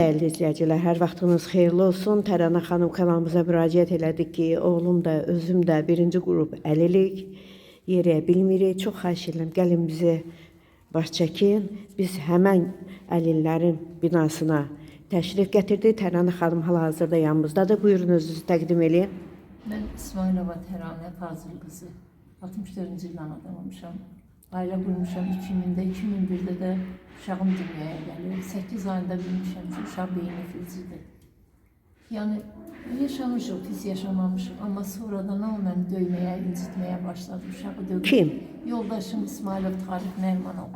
Değerli izləyicilər, hər vaxtınız xeyirli olsun. Tərana xanım kanalımıza müraciət elədik ki, oğlum da, özüm də birinci qrup əlilik yeriyə bilmirik. Çox xahiş edirəm, gəlin bizi baş çəkin. Biz həmən əlillərin binasına təşrif gətirdik. Tərana xanım hal-hazırda yanımızdadır. Buyurun, özünüzü təqdim edin. Mən İsmailova Təranə Fazıl qızı. 64-cü ildən adam olmuşam. Ailə qurmuşam 2000-də, 2001-də də uşağım dünyaya gəlir. 8 ayında bilmişəm ki, uşaq beyni filcidir. Yəni, yaşamışıq, pis yaşamamışıq. Amma sonradan o məni döyməyə, incitməyə başladı. Uşağı dövdü. Kim? Yoldaşım İsmailov Tarix Nərmanov.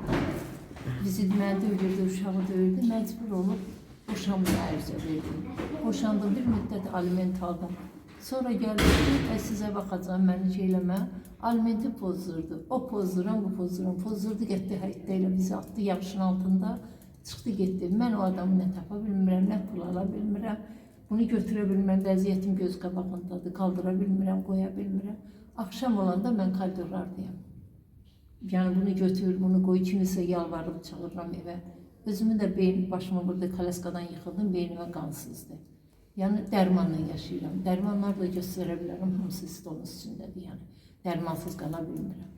Bizi mənə döyürdü, uşağı döyürdü. Məcbur olub boşanmaya ərizə verdim. Boşandım, bir müddət aliment aldım. Sonra gəldi ki, sizə baxacağım, məni şey eləmə. Alimenti pozdurdu. O pozduran, bu pozduran. Pozdurdu, getdi həyətdə ilə bizi atdı yağışın altında. Çıxdı, getdi. Mən o adamı nə tapa bilmirəm, nə pul ala bilmirəm. Bunu götürə bilmirəm, vəziyyətim göz qabağındadır. Qaldıra bilmirəm, qoya bilmirəm. Axşam olanda mən kaldırlardayım. Yəni bunu götür, bunu qoy, kimisə yalvarıb çağırıram evə. Özümün də beynim, başıma burada kalaskadan yıxıldım, beynimə qansızdı. Yəni dərmanla yaşayıram. Dərmanlar da göstərə bilərəm, hamısı stolun üstündədir. Yəni dərmansız qala bilmirəm.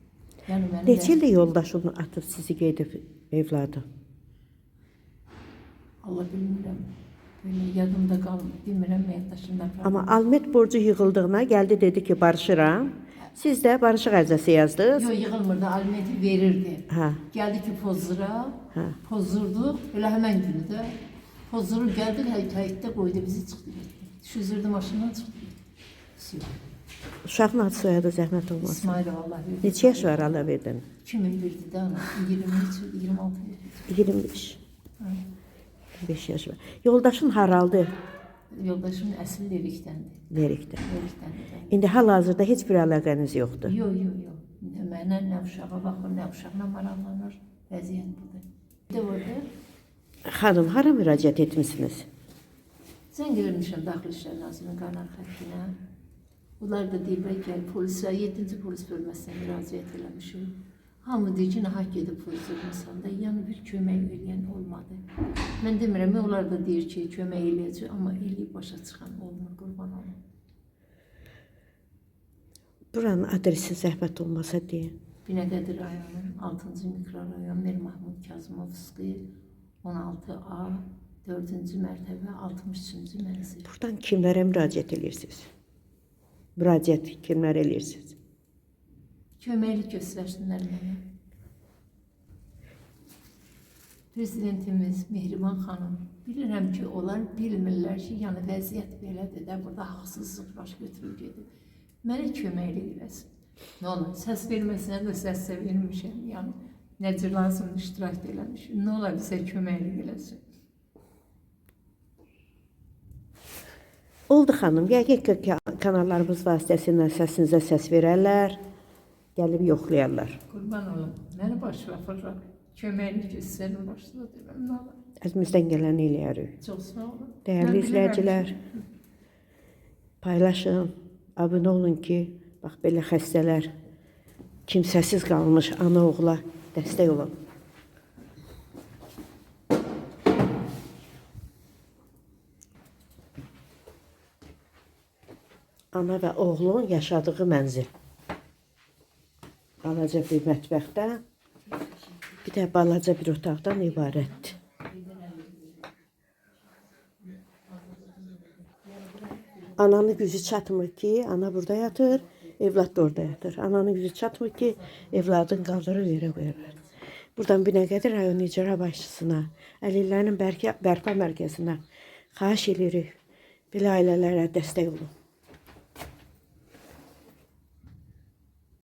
Yəni mənim Neçə ildir yoldaşını atıb sizi gedib evladı? Allah bilmirəm. Böyle yadımda qalmır. Bilmirəm yaddaşımda. Amma aliment borcu yığıldığına gəldi, dedi ki, barışıram. Siz də barışıq ərizəsi yazdınız. Yox, yığılmırdı, alimenti verirdi. Hə. Gəldi ki, pozdura, Hə. pozdurduq. Elə həmən günü də pozdurub gəldik, həyətdə qoydu, bizi çıxdı getdi. Düşüzdürdü maşından çıxdı getdi. Uşağın adı soyadı zəhmət olmaz. İsmail Allah verdi. Neçə yaş var Allah verdin? 2001'di de ana. 23, 26 yaş. 25. 25 yaş var. Yoldaşın haraldı Yoldaşım əsl Lerikdəndir. Lerikdə. Lerikdəndir. İndi hal-hazırda heç bir əlaqəniz yoxdur. Yox, yox, yox. Nə mənə, nə uşağa baxır, nə uşaqla maraqlanır. Vəziyyət budur. Bir də orada Xanım, hara müraciət etmisiniz? zəng vermişəm Daxili İşlər Nazirinin qanar xəttinə. Bunlar da deyiblər ki, polislər 7-ci polis bölməsinə müraciət eləmişim. Hamı deyir ki, nahaq gedib polislərdən da, yəni bir kömək eləyən olmadı. Mən demirəm, onlar da deyir ki, kömək eləyəcək, amma eləyib başa çıxan olmur, qurban olun. Buranın Adresi zəhmət olmasa deyin. Binəqədi rayonunun 6-cı mikrorayon Mir Mahmud Kazımovski 16A 4-cü mərtəbə 63-cü mənzil. Buradan kimlərə müraciət edirsiniz? Müraciət kimlərə edirsiniz? Köməklik göstərsinlər mənə. Prezidentimiz Mehriban xanım, bilirəm ki, onlar bilmirlər ki, yəni vəziyyət belədir də, burada haqsızlıq baş götürüb gedir. Mənə köməklik eləsin. Nə olur, səs verməsinə də səs vermişəm, yəni necə lazım iştirak eləmişim. Nə olar bizə köməklik eləsin. Oldu xanım, yəqin ki, kanallarımız vasitəsilə səsinizə səs verərlər, gəlib yoxlayarlar. Qurban olum, məni başlatırlar. Köməklik göstərin başlatırlar, nə olar. Əlimizdən gələni eləyərik. Çox sağ olun. Değerli izləyicilər, paylaşın, abunə olun ki, bax belə xəstələr, kimsəsiz qalmış ana oğula dəstək olun. Ana və oğlun yaşadığı mənzil. Balaca bir mətbəxdə, bir də balaca bir otaqdan ibarətdir. Ananın gücü çatmır ki, ana burada yatır, evlad da orada yatır. Ananın gücü çatmır ki, evladın qaldırır yerə qoyarlar. Buradan Binəqədi rayon icra başçısına, əlillərin bərpa mərkəzinə xahiş edirik, belə ailələrə dəstək olun.